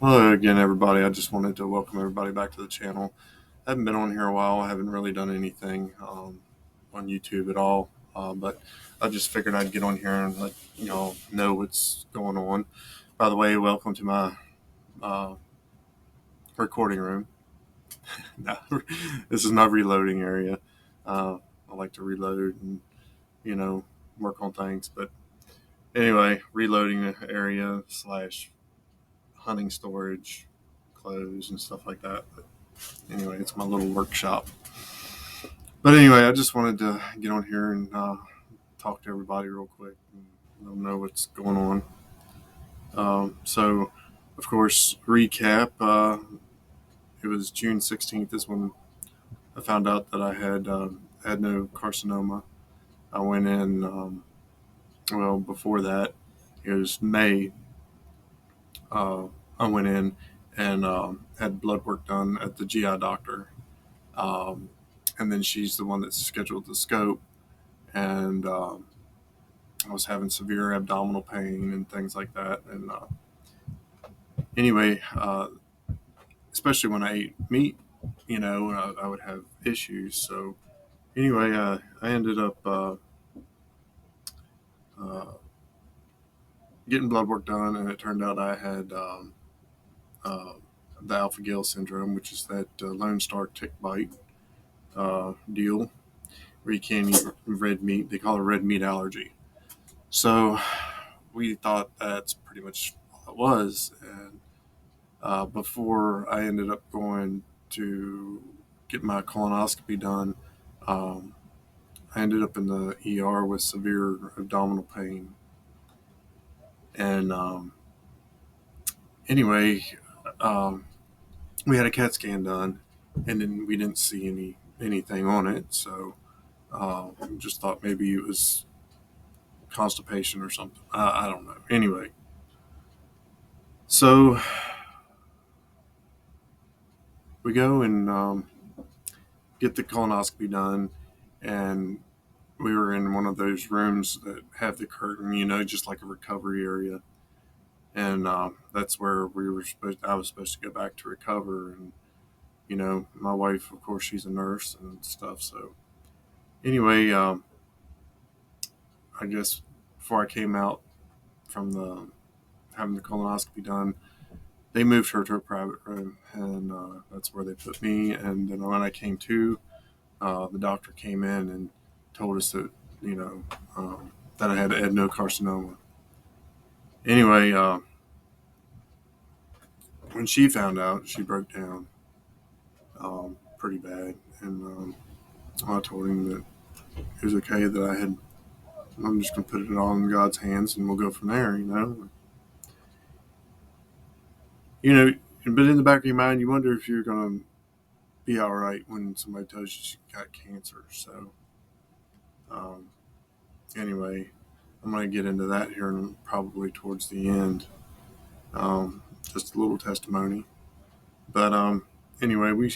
Hello again, everybody. I just wanted to welcome everybody back to the channel. I haven't been on here a while. I haven't really done anything on YouTube at all, but I just figured I'd get on here and let y'all know what's going on. By the way, welcome to my uh, recording room. No, this is my reloading area. I like to reload and you know work on things, but anyway, reloading area slash hunting storage, clothes and stuff like that. But anyway, it's my little workshop. But anyway, I just wanted to get on here and talk to everybody real quick and let them know what's going on. So, of course, recap. It was June 16th is when I found out that I had adenocarcinoma. I went in, before that, it was May. Uh, I went in and had blood work done at the GI doctor. Um, and then she's the one that scheduled the scope. And I was having severe abdominal pain and things like that. And anyway, especially when I ate meat, I would have issues. So anyway, I ended up uh, getting blood work done, and it turned out I had uh, the alpha gal syndrome, which is that Lone Star tick bite deal where you can't eat red meat. They call it red meat allergy. So we thought that's pretty much all it was. And before I ended up going to get my colonoscopy done, um, I ended up in the ER with severe abdominal pain. And anyway, um, we had a CAT scan done, and then we didn't see anything on it. So just thought maybe it was constipation or something. I don't know. Anyway, so we go and get the colonoscopy done, and we were in one of those rooms that have the curtain, just like a recovery area. And that's where I was supposed to go back to recover. And, my wife, of course, she's a nurse and stuff. So anyway, I guess before I came out from having the colonoscopy done, they moved her to a private room. And that's where they put me. And then when I came to, the doctor came in and told us that, you know, that I had adenocarcinoma. Anyway, when she found out, she broke down pretty bad, and I told him that it was okay that I'm just gonna put it all in God's hands, and we'll go from there. You know. But in the back of your mind, you wonder if you're gonna be all right when somebody tells you you got cancer. So um, anyway, I'm gonna get into that here probably towards the end. Just a little testimony, but anyway, we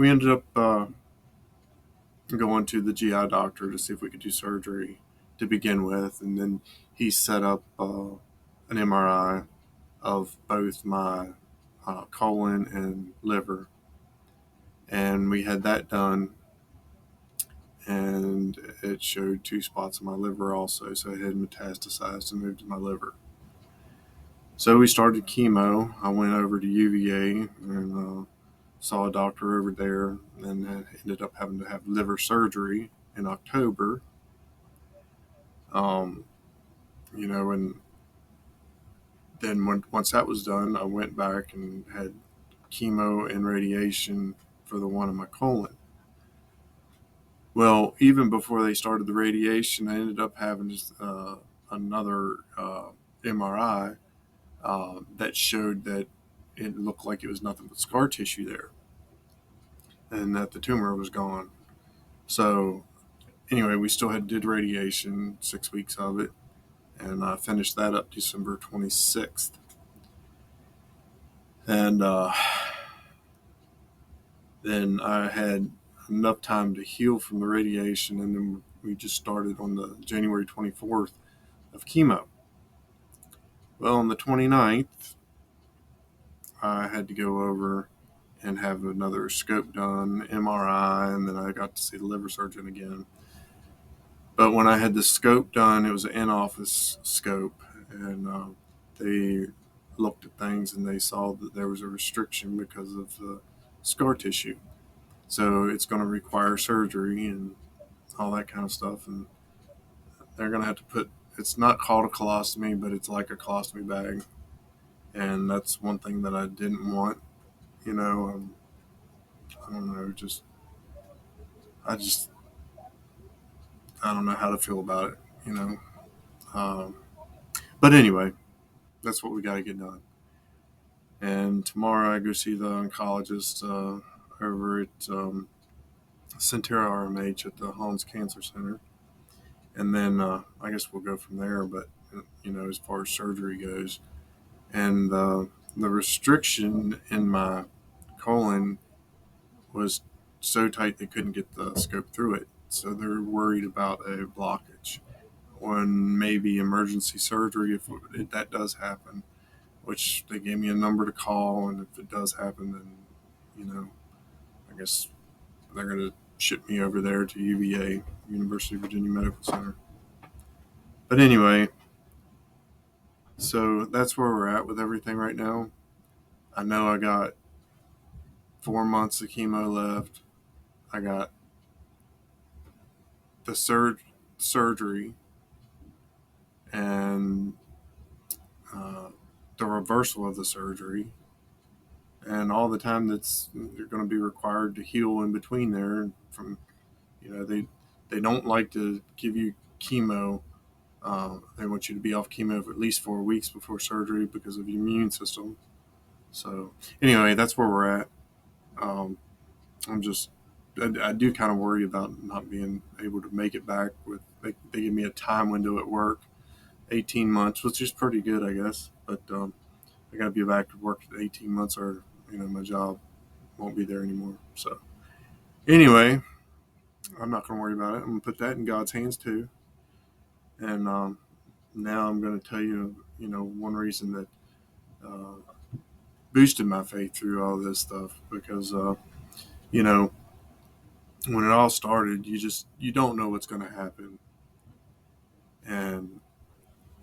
ended up going to the GI doctor to see if we could do surgery to begin with, and then he set up an MRI of both my colon and liver, and we had that done, and it showed two spots on my liver also, so it had metastasized and moved to my liver. So we started chemo. I went over to UVA and saw a doctor over there, and then ended up having to have liver surgery in October. Um, and then once that was done, I went back and had chemo and radiation for the one in my colon. Well, even before they started the radiation, I ended up having another MRI that showed that it looked like it was nothing but scar tissue there, and that the tumor was gone. So anyway, we still did radiation, 6 weeks of it, and I finished that up December 26th. And then I had enough time to heal from the radiation, and then we just started on the January 24th of chemo. Well, on the 29th, I had to go over and have another scope done, MRI, and then I got to see the liver surgeon again. But when I had the scope done, it was an in-office scope, and they looked at things and they saw that there was a restriction because of the scar tissue. So it's going to require surgery and all that kind of stuff. And they're going to have to put, it's not called a colostomy, but it's like a colostomy bag. And that's one thing that I didn't want, you know. I don't know, I just, I don't know how to feel about it, you know. Um, but anyway, that's what we got to get done. And tomorrow I go see the oncologist over at Centera RMH at the Holmes Cancer Center. And then I guess we'll go from there. But, you know, as far as surgery goes, and the restriction in my colon was so tight they couldn't get the scope through it. So they're worried about a blockage when maybe emergency surgery if that does happen, which they gave me a number to call, and if it does happen, then, you know, I guess they're going to ship me over there to UVA, University of Virginia Medical Center. But anyway, so that's where we're at with everything right now. I know I got 4 months of chemo left. I got the surgery and uh, the reversal of the surgery and all the time that's they're going to be required to heal in between there. From, you know, they don't like to give you chemo. They want you to be off chemo for at least 4 weeks before surgery because of your immune system. So anyway, that's where we're at. Um, I'm just I do kind of worry about not being able to make it back. They give me a time window at work, 18 months, which is pretty good, I guess. But I got to be back to work at 18 months, or, you know, my job won't be there anymore. So anyway, I'm not going to worry about it. I'm going to put that in God's hands too. And now I'm going to tell you, you know, one reason that uh, boosted my faith through all this stuff, because you know, when it all started, you don't know what's going to happen. And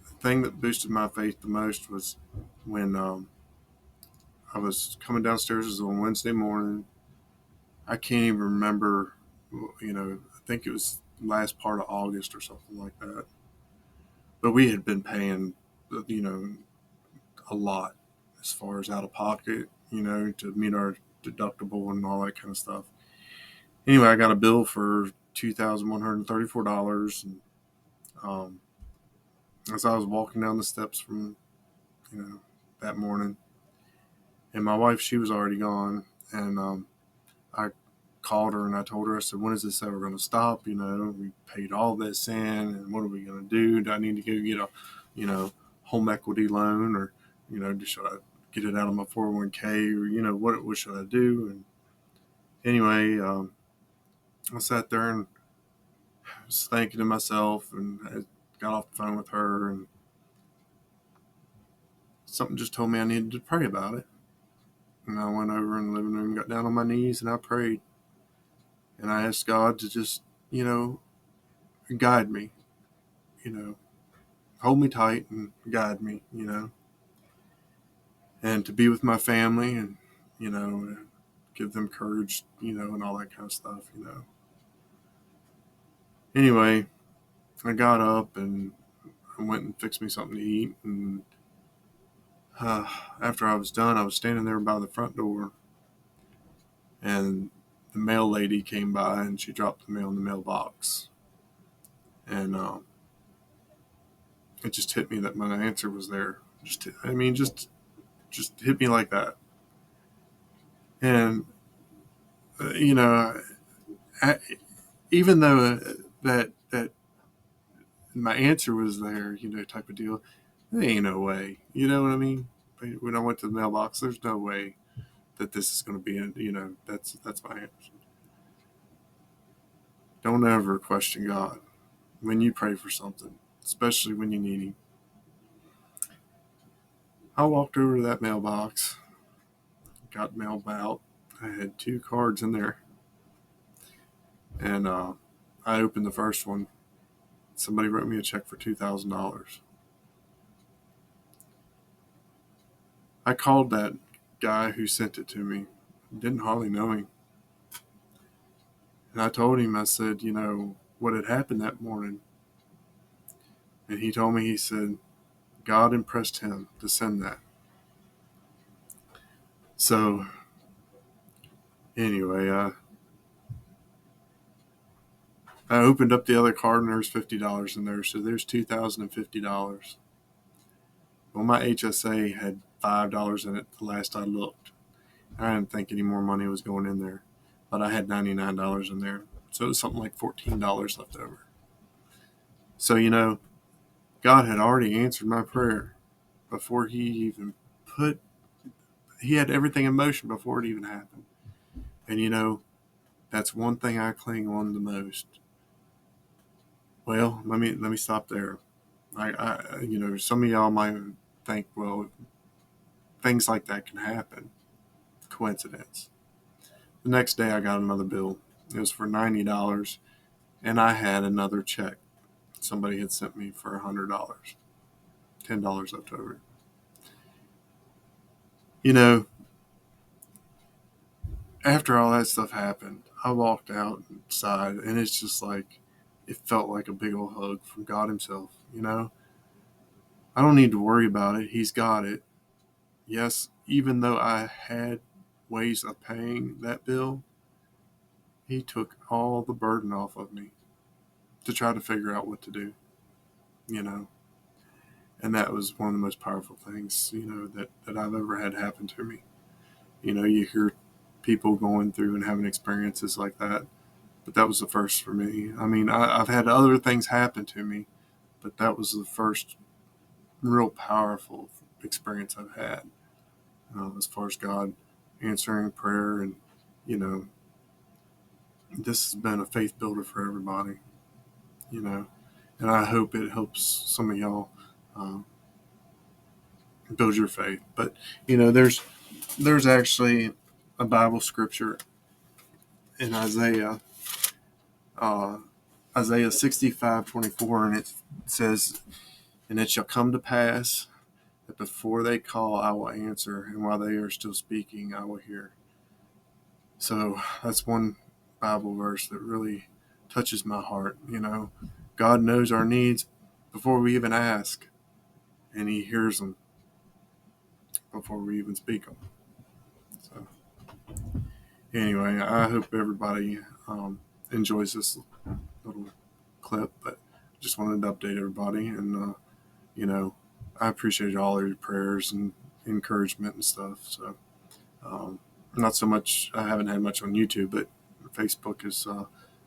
the thing that boosted my faith the most was when I was coming downstairs. It was on Wednesday morning. I can't even remember, you know, I think it was last part of August or something like that. But we had been paying, you know, a lot as far as out of pocket, you know, to meet our deductible and all that kind of stuff. Anyway, I got a bill for $2,134. And as I was walking down the steps from, you know, that morning, and my wife, she was already gone. And I called her and I told her, I said, when is this ever going to stop? You know, we paid all this in, and what are we going to do? Do I need to go get a, you know, home equity loan, or, you know, should I get it out of my 401k, or, you know, what should I do? And anyway, I sat there and was thinking to myself, and I got off the phone with her, and something just told me I needed to pray about it. And I went over in the living room, got down on my knees, and I prayed. And I asked God to just, you know, guide me, you know, hold me tight and guide me, you know, and to be with my family and, you know, give them courage, you know, and all that kind of stuff, you know. Anyway, I got up and I went and fixed me something to eat. And uh, after I was done, I was standing there by the front door, and the mail lady came by and she dropped the mail in the mailbox. And it just hit me that my answer was there. Just hit me like that. And you know, I, even though that my answer was there, you know, type of deal, there ain't no way. You know what I mean? When I went to the mailbox, there's no way that this is going to be, you know, that's my answer. Don't ever question God when you pray for something, especially when you need Him. I walked over to that mailbox, got mailed out. I had 2 cards in there, and I opened the first one. Somebody wrote me a check for $2,000. I called that guy who sent it to me. Didn't hardly know him. And I told him, I said, what had happened that morning. And he told me, he said, God impressed him to send that. So, anyway, I opened up the other card and there was $50 in there. So there's $2,050. Well, my HSA had $5 in it the last I looked. I didn't think any more money was going in there, but I had $99 in there. So it was something like $14 left over. So, God had already answered my prayer before he even he had everything in motion before it even happened. And, that's one thing I cling on the most. Well, let me stop there. Some of y'all might think, well, things like that can happen. Coincidence. The next day I got another bill. It was for $90, and I had another check. Somebody had sent me for $100, $10 left over. After all that stuff happened, I walked outside, and it's just like, it felt like a big old hug from God himself. I don't need to worry about it. He's got it. Yes, even though I had ways of paying that bill, he took all the burden off of me to try to figure out what to do, and that was one of the most powerful things, that I've ever had happen to me. You hear people going through and having experiences like that, but that was the first for me. I mean, I've had other things happen to me, but that was the first real powerful experience I've had, as far as God answering prayer. And, this has been a faith builder for everybody, and I hope it helps some of y'all build your faith. But, there's actually a Bible scripture in Isaiah 65:24, and it says, "And it shall come to pass that before they call, I will answer, and while they are still speaking, I will hear." So that's one Bible verse that really touches my heart. God knows our needs before we even ask, and he hears them before we even speak them. So anyway, I hope everybody enjoys this little clip, but just wanted to update everybody. And I appreciate all your prayers and encouragement and stuff. So not so much, I haven't had much on YouTube, but Facebook is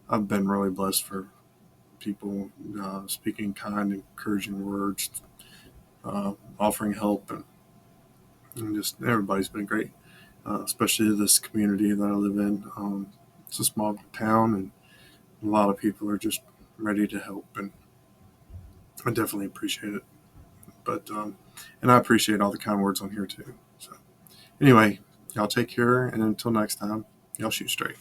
I've been really blessed for people speaking kind, encouraging words, offering help, and just everybody's been great, especially this community that I live in. It's a small town, and a lot of people are just ready to help, and I definitely appreciate it. But and I appreciate all the kind words on here too. So anyway, y'all take care, and until next time, y'all shoot straight.